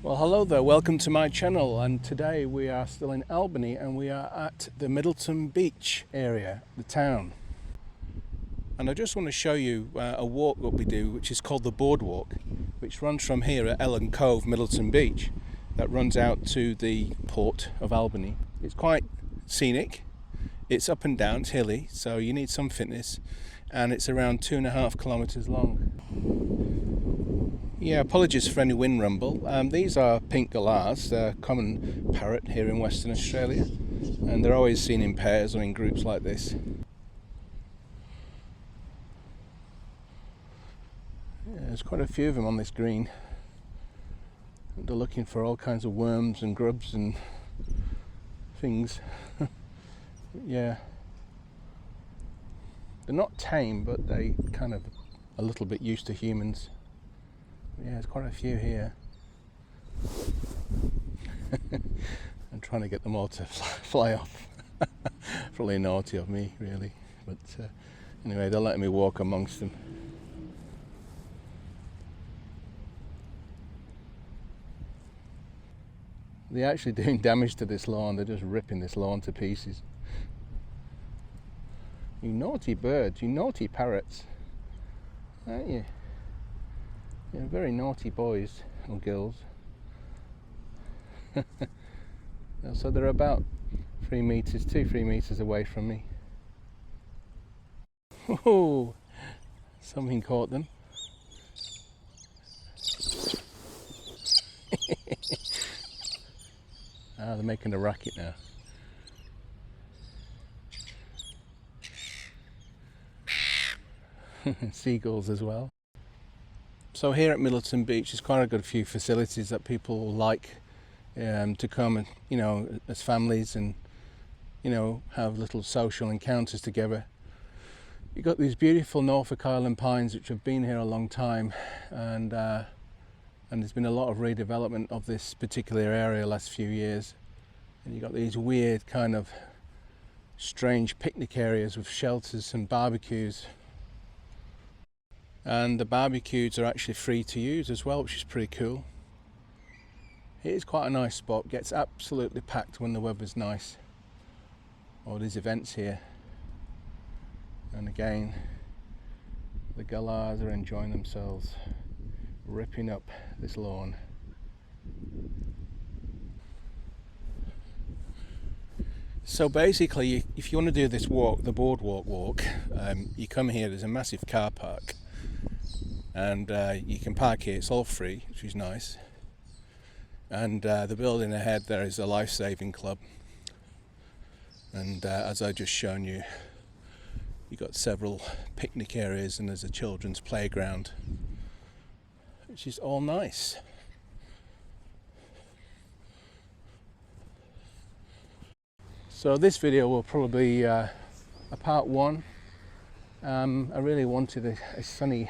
Well, hello there, welcome to my channel, and today we are still in Albany and we are at the Middleton Beach area, the town. And I just want to show you a walk that we do, which is called the Boardwalk, which runs from here at Ellen Cove, Middleton Beach, that runs out to the port of Albany. It's quite scenic, it's up and down, it's hilly, so you need some fitness, and it's around 2.5 kilometres long. Yeah, apologies for any wind rumble. These are pink galahs, they're a common parrot here in Western Australia, and they're always seen in pairs or in groups like this. Yeah, there's quite a few of them on this green. They're looking for all kinds of worms and grubs and things. Yeah. They're not tame, but they kind of a little bit used to humans. Yeah, there's quite a few here. I'm trying to get them all to fly off. Probably naughty of me, really. But anyway, they're letting me walk amongst them. They're actually doing damage to this lawn. They're just ripping this lawn to pieces. You naughty birds, you naughty parrots, aren't you? You're very naughty boys or girls. So they're about 3 meters, 2-3 meters away from me. Oh, something caught them. They're making a racket now. Seagulls as well. So here at Middleton Beach, there's quite a good few facilities that people like to come and, you know, as families and, you know, have little social encounters together. You've got these beautiful Norfolk Island pines which have been here a long time, and there's been a lot of redevelopment of this particular area the last few years. And you've got these weird kind of strange picnic areas with shelters and barbecues. And the barbecues are actually free to use as well, which is pretty cool. It is quite a nice spot, gets absolutely packed when the weather's nice. All these events here. And again, the galahs are enjoying themselves, ripping up this lawn. So basically, if you want to do this walk, the boardwalk walk, you come here, there's a massive car park. And you can park here, it's all free, which is nice. And the building ahead there is a life-saving club. And as I just shown you, you've got several picnic areas and there's a children's playground, which is all nice. So this video will probably be a part one. I really wanted a sunny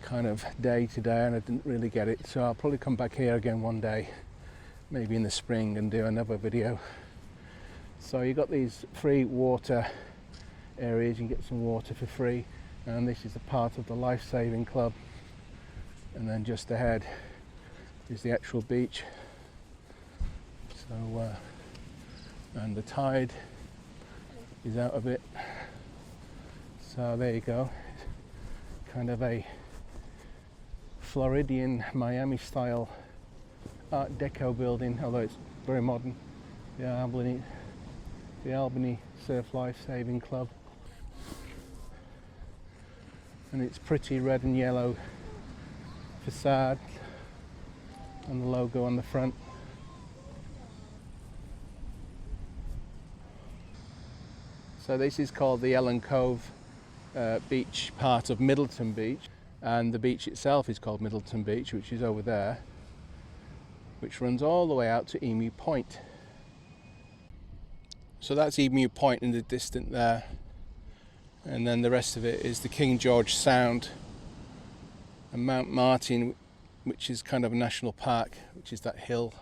kind of day today and I didn't really get it, so I'll probably come back here again one day, maybe in the spring, and do another video. So you've got these free water areas, you can get some water for free, and this is a part of the life-saving club. And then just ahead is the actual beach. So and the tide is out of it, so there you go. Kind of a Floridian Miami style Art Deco building, although it's very modern. The Albany Surf Life Saving Club, and it's pretty red and yellow facade and the logo on the front. So this is called the Ellen Cove Beach, part of Middleton Beach. And the beach itself is called Middleton Beach, which is over there, which runs all the way out to Emu Point. So that's Emu Point in the distance there, and then the rest of it is the King George Sound and Mount Martin, which is kind of a national park, which is that hill.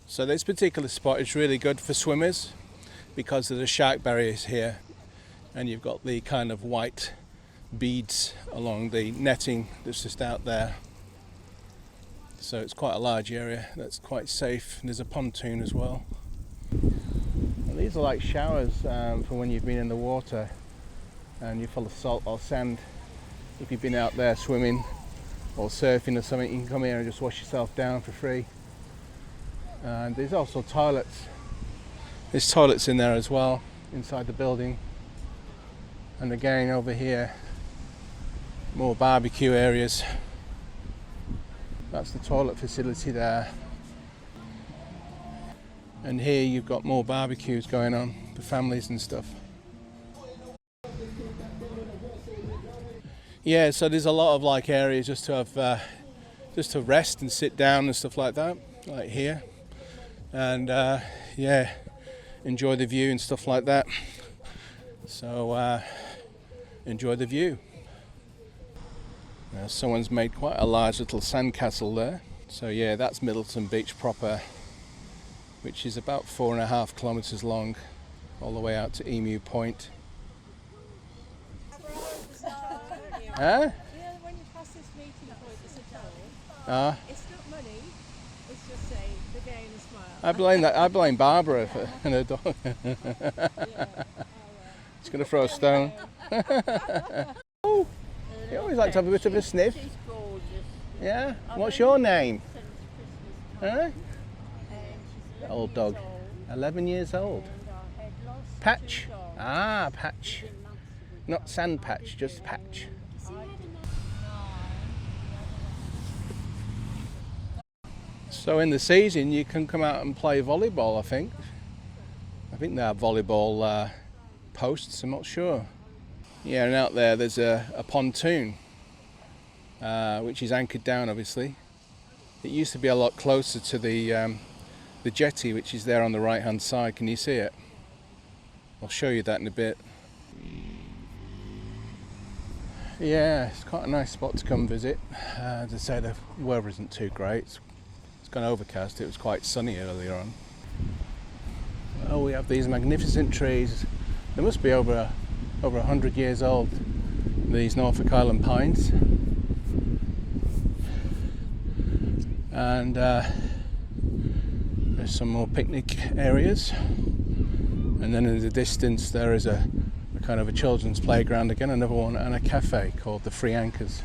So this particular spot is really good for swimmers because of the shark barriers here, and you've got the kind of white beads along the netting that's just out there. So it's quite a large area that's quite safe. There's a pontoon as well. And these are like showers for when you've been in the water and you're full of salt or sand. If you've been out there swimming or surfing or something, you can come here and just wash yourself down for free. And there's also toilets. There's toilets in there as well, inside the building. And again over here, more barbecue areas. That's the toilet facility there. And here you've got more barbecues going on for families and stuff. Yeah, so there's a lot of like areas just to have, just to rest and sit down and stuff like that, like here. And yeah, enjoy the view and stuff like that. So enjoy the view. Now, someone's made quite a large little sandcastle there. So yeah, that's Middleton Beach proper, which is about 4.5 kilometres long, all the way out to Emu Point. Huh? Yeah, when you pass this meeting point, it's a toll. It's not money, it's just say the day and a smile. I blame Barbara and her dog. She's going to throw a stone. Oh, you always like to have a bit of a sniff. She's gorgeous. Yeah? What's your name? Huh? Old dog. 11 years old. Patch? Ah, Patch. Not Sand Patch, just Patch. So in the season you can come out and play volleyball, I think. I think they have volleyball posts, I'm not sure. Yeah, and out there's a pontoon, which is anchored down obviously. It used to be a lot closer to the jetty, which is there on the right hand side. Can you see it? I'll show you that in a bit. Yeah, it's quite a nice spot to come visit. As I said, the weather isn't too great. It's gone overcast. It was quite sunny earlier on. Oh, we have these magnificent trees. They must be over 100 years old, these Norfolk Island pines. And there's some more picnic areas. And then in the distance there is a kind of a children's playground again, another one, and a cafe called the Free Anchors,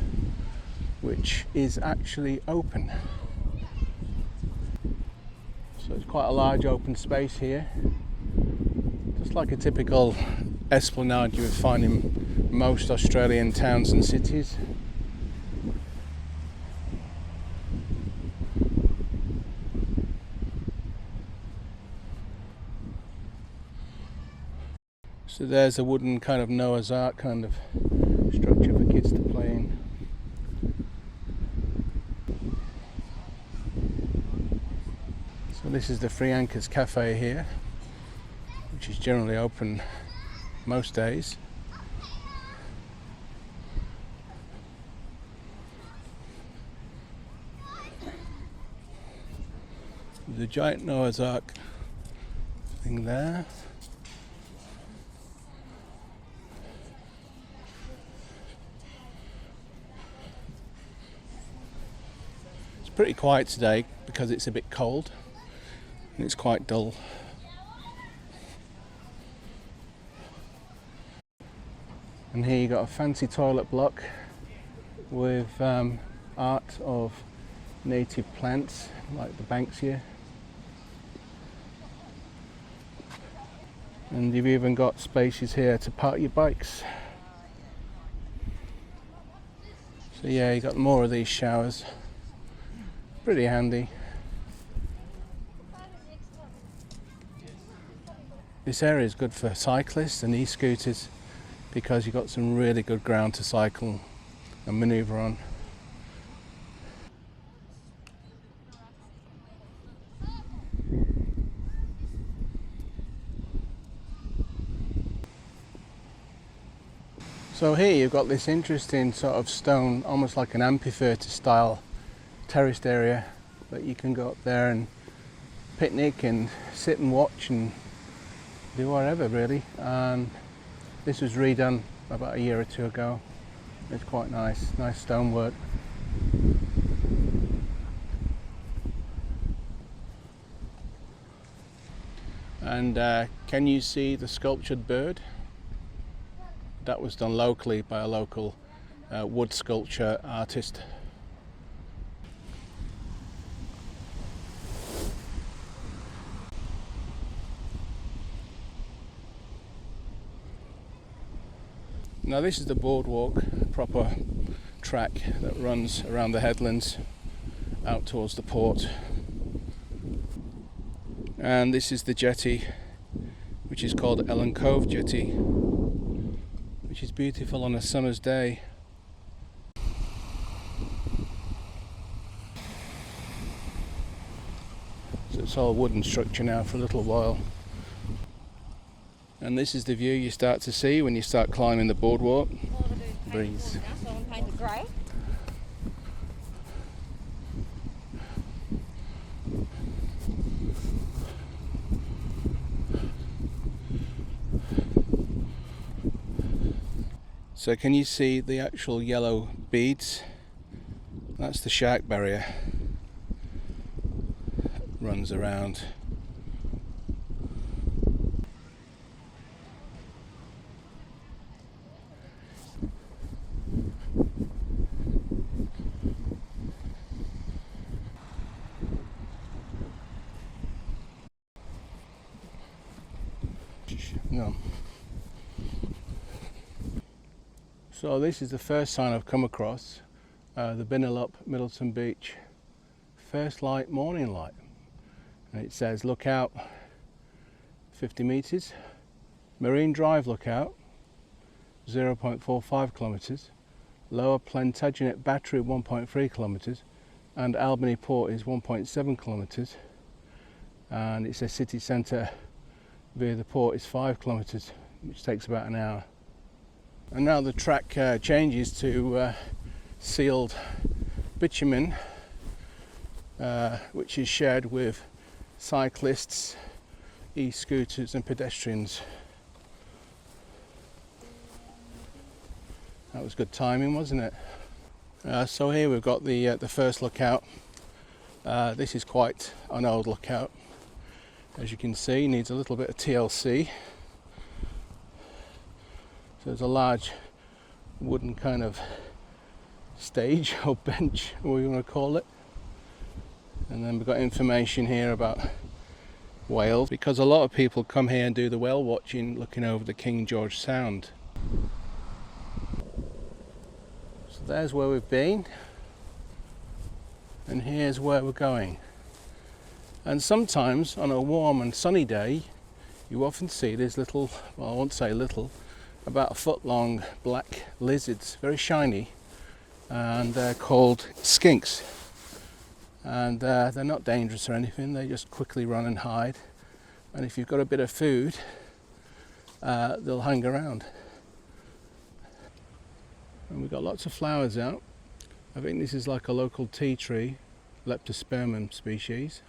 which is actually open. So it's quite a large open space here, just like a typical esplanade you would find in most Australian towns and cities. So there's a wooden kind of Noah's Ark kind of structure for kids to play in. So this is the Free Anchors Cafe here, which is generally open most days. There's a giant Noah's Ark thing there. Pretty quiet today because it's a bit cold and it's quite dull. And here you got a fancy toilet block with art of native plants like the Banksia. And you've even got spaces here to park your bikes. So yeah, you got more of these showers. Pretty handy. This area is good for cyclists and e-scooters because you've got some really good ground to cycle and manoeuvre on. So here you've got this interesting sort of stone, almost like an amphitheatre style terraced area that you can go up there and picnic and sit and watch and do whatever really. And this was redone about a year or two ago. It's quite nice stonework. And can you see the sculptured bird? That was done locally by a local wood sculpture artist. Now this is the boardwalk, proper track that runs around the headlands out towards the port. And this is the jetty, which is called Ellen Cove Jetty, which is beautiful on a summer's day. So it's all wooden structure now for a little while. And this is the view you start to see when you start climbing the boardwalk. Breeze. Grey. So can you see the actual yellow beads? That's the shark barrier. Runs around. No. So this is the first sign I've come across, the Binnalup, Middleton Beach, first light, morning light, and it says look out 50 metres, Marine Drive lookout 0.45 kilometres, Lower Plantagenet Battery 1.3 kilometres, and Albany Port is 1.7 kilometres, and it says city centre via the port is 5 kilometres, which takes about an hour. And now the track changes to sealed bitumen, which is shared with cyclists, e-scooters and pedestrians. That was good timing, wasn't it? So here we've got the first lookout. This is quite an old lookout. As you can see, needs a little bit of TLC. So there's a large wooden kind of stage or bench, or whatever you want to call it. And then we've got information here about whales, because a lot of people come here and do the whale watching looking over the King George Sound. So there's where we've been, and here's where we're going. And sometimes on a warm and sunny day you often see these little, well I won't say little, about a foot long black lizards, very shiny, and they're called skinks. And they're not dangerous or anything, they just quickly run and hide, and if you've got a bit of food they'll hang around. And we've got lots of flowers out. I think this is like a local tea tree, Leptospermum species.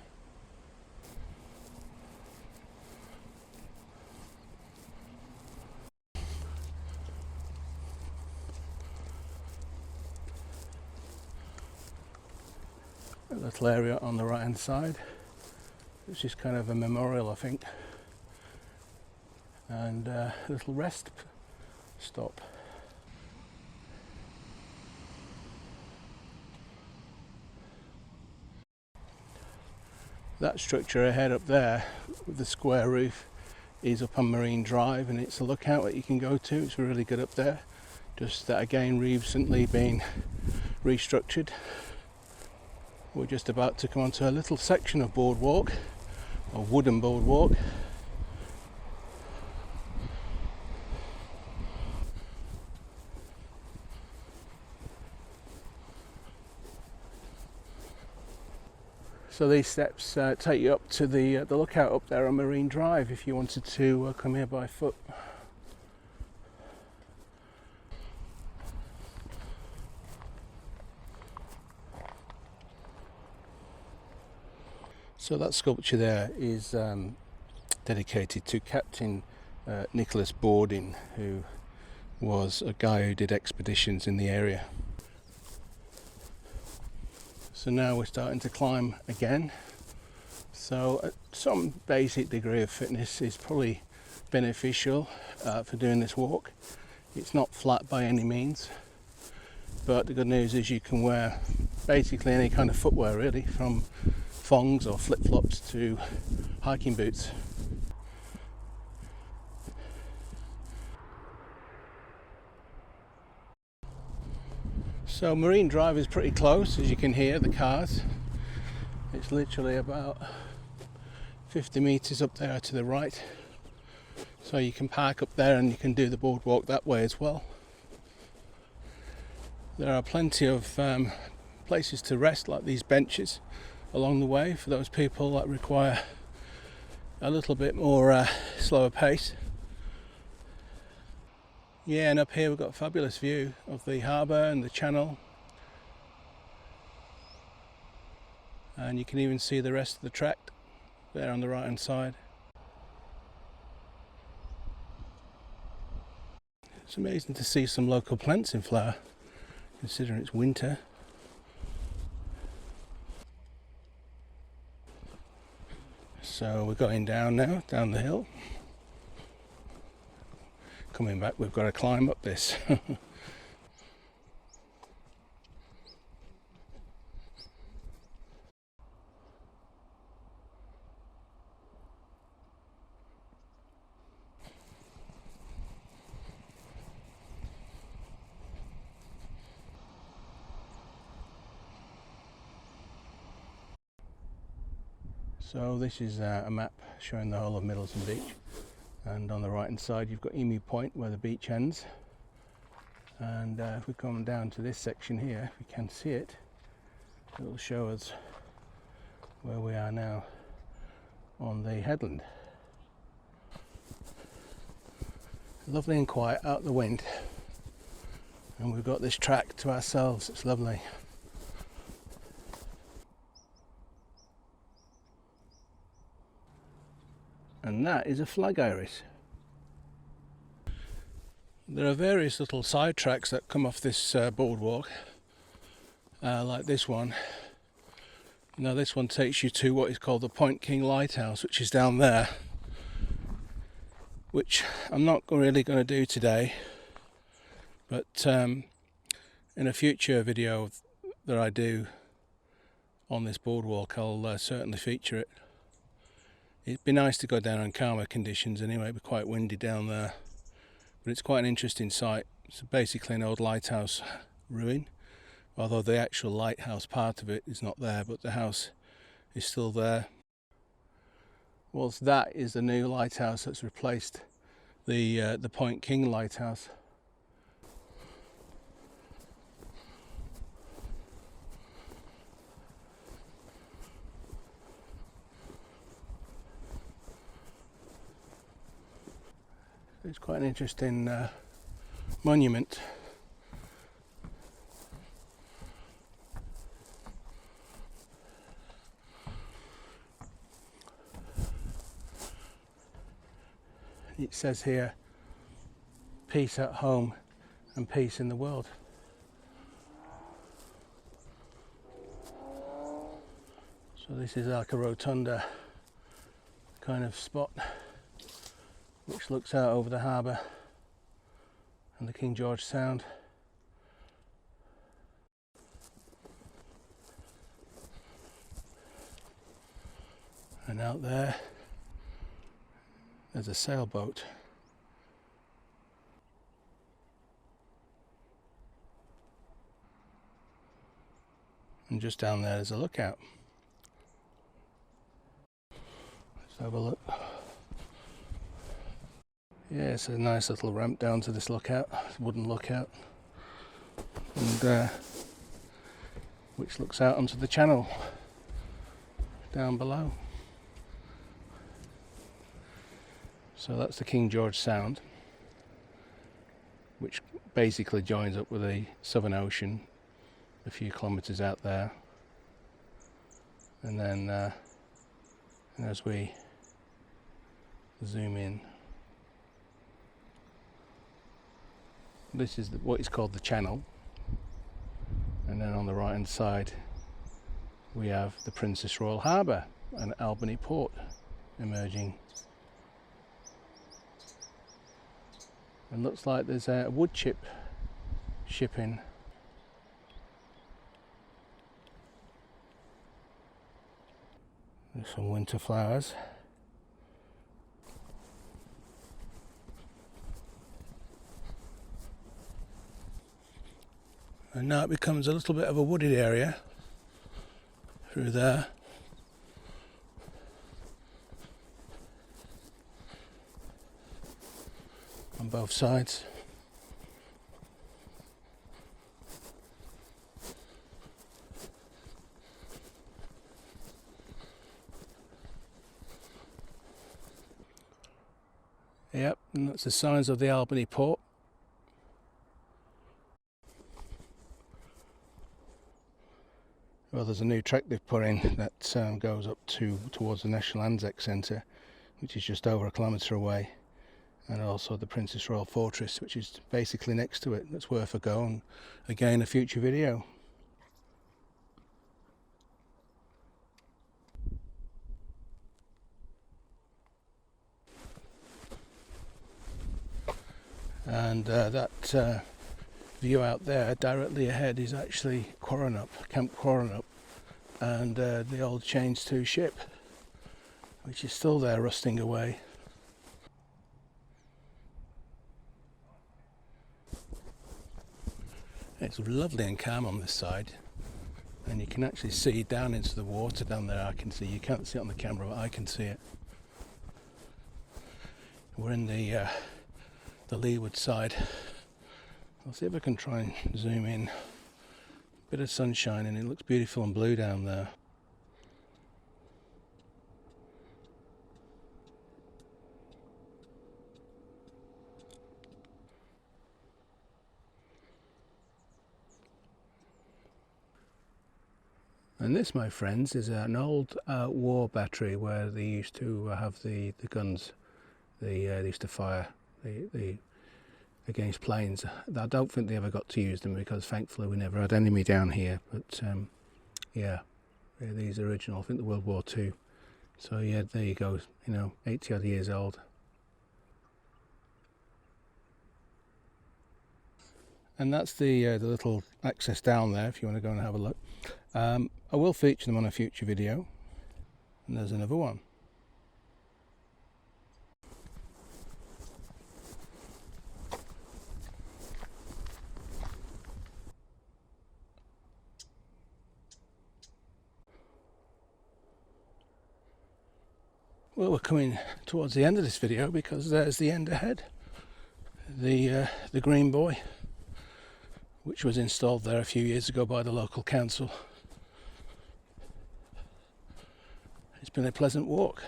A little area on the right hand side, which is kind of a memorial I think, and a little rest stop. That structure ahead up there with the square roof is up on Marine Drive, and it's a lookout that you can go to. It's really good up there, just that again recently been restructured. We're just about to come onto a little section of boardwalk, a wooden boardwalk. So these steps take you up to the lookout up there on Marine Drive if you wanted to come here by foot. So that sculpture there is dedicated to Captain Nicholas Bordin, who was a guy who did expeditions in the area. So now we're starting to climb again So some basic degree of fitness is probably beneficial for doing this walk. It's not flat by any means, but the good news is you can wear basically any kind of footwear really, from thongs or flip-flops to hiking boots. So Marine Drive is pretty close, as you can hear the cars. It's literally about 50 metres up there to the right. So you can park up there and you can do the boardwalk that way as well. There are plenty of places to rest, like these benches along the way for those people that require a little bit more slower pace. Yeah, and up here we've got a fabulous view of the harbour and the channel, and you can even see the rest of the track there on the right hand side. It's amazing to see some local plants in flower, considering it's winter. So we're going down now, down the hill. Coming back, we've got to climb up this. So this is a map showing the whole of Middleton Beach, and on the right hand side you've got Emu Point where the beach ends, and if we come down to this section here, if we can see it, it will show us where we are now on the headland. Lovely and quiet, out the wind, and we've got this track to ourselves. It's lovely. And that is a flag iris. There are various little side tracks that come off this boardwalk, like this one. Now this one takes you to what is called the Point King Lighthouse, which is down there, which I'm not really going to do today, but in a future video that I do on this boardwalk, I'll certainly feature it. It'd be nice to go down on calmer conditions anyway. It'd be quite windy down there, but it's quite an interesting site. It's basically an old lighthouse ruin, although the actual lighthouse part of it is not there, but the house is still there. Whilst that is the new lighthouse that's replaced the Point King lighthouse. It's quite an interesting monument. It says here, peace at home and peace in the world. So this is like a rotunda kind of spot, which looks out over the harbour and the King George Sound. And out there's a sailboat. And just down there's a lookout. Let's have a look. Yeah, it's a nice little ramp down to this lookout, wooden lookout, and which looks out onto the channel down below. So that's the King George Sound, which basically joins up with the Southern Ocean a few kilometres out there. And then as we zoom in, this is what is called the channel, and then on the right hand side we have the Princess Royal Harbour. an Albany port emerging. It looks like there's a wood chip shipping. There's some winter flowers. And now it becomes a little bit of a wooded area through there. On both sides. Yep, and that's the signs of the Albany port. Well, there's a new track they've put in that goes up towards the National Anzac Centre, which is just over a kilometre away, and also the Princess Royal Fortress, which is basically next to it. That's worth a go, and again a future video. And that view out there directly ahead is actually Camp Quarrenup, and the old Chains 2 ship, which is still there rusting away. It's lovely and calm on this side, and you can actually see down into the water down there. I can see, you can't see it on the camera, but I can see it. We're in the leeward side. I'll see if I can try and zoom in. Bit of sunshine, and it looks beautiful and blue down there. And this, my friends, is an old war battery where they used to have the guns. They used to fire the against planes. I don't think they ever got to use them because thankfully we never had enemy down here, but yeah, these are original, I think the World War II. So yeah, there you go, 80 odd years old. And that's the little access down there if you want to go and have a look. I will feature them on a future video. And there's another one. Well, we're coming towards the end of this video because there's the end ahead. The Green Boy, which was installed there a few years ago by the local council. It's been a pleasant walk.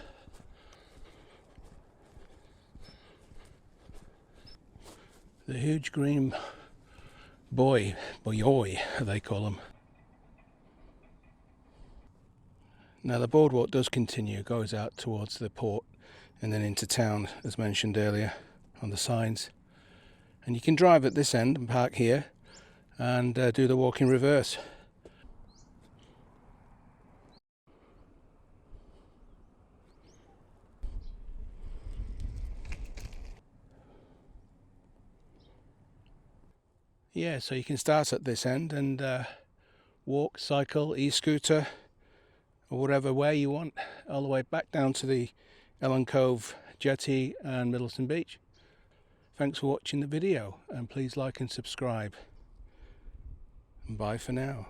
The huge green boy, they call them. Now the boardwalk does continue, goes out towards the port and then into town, as mentioned earlier on the signs. And you can drive at this end and park here and do the walk in reverse. Yeah, so you can start at this end and walk, cycle, e-scooter, or whatever way you want, all the way back down to the Ellen Cove jetty and Middleton Beach. Thanks for watching the video, and please like and subscribe. And bye for now.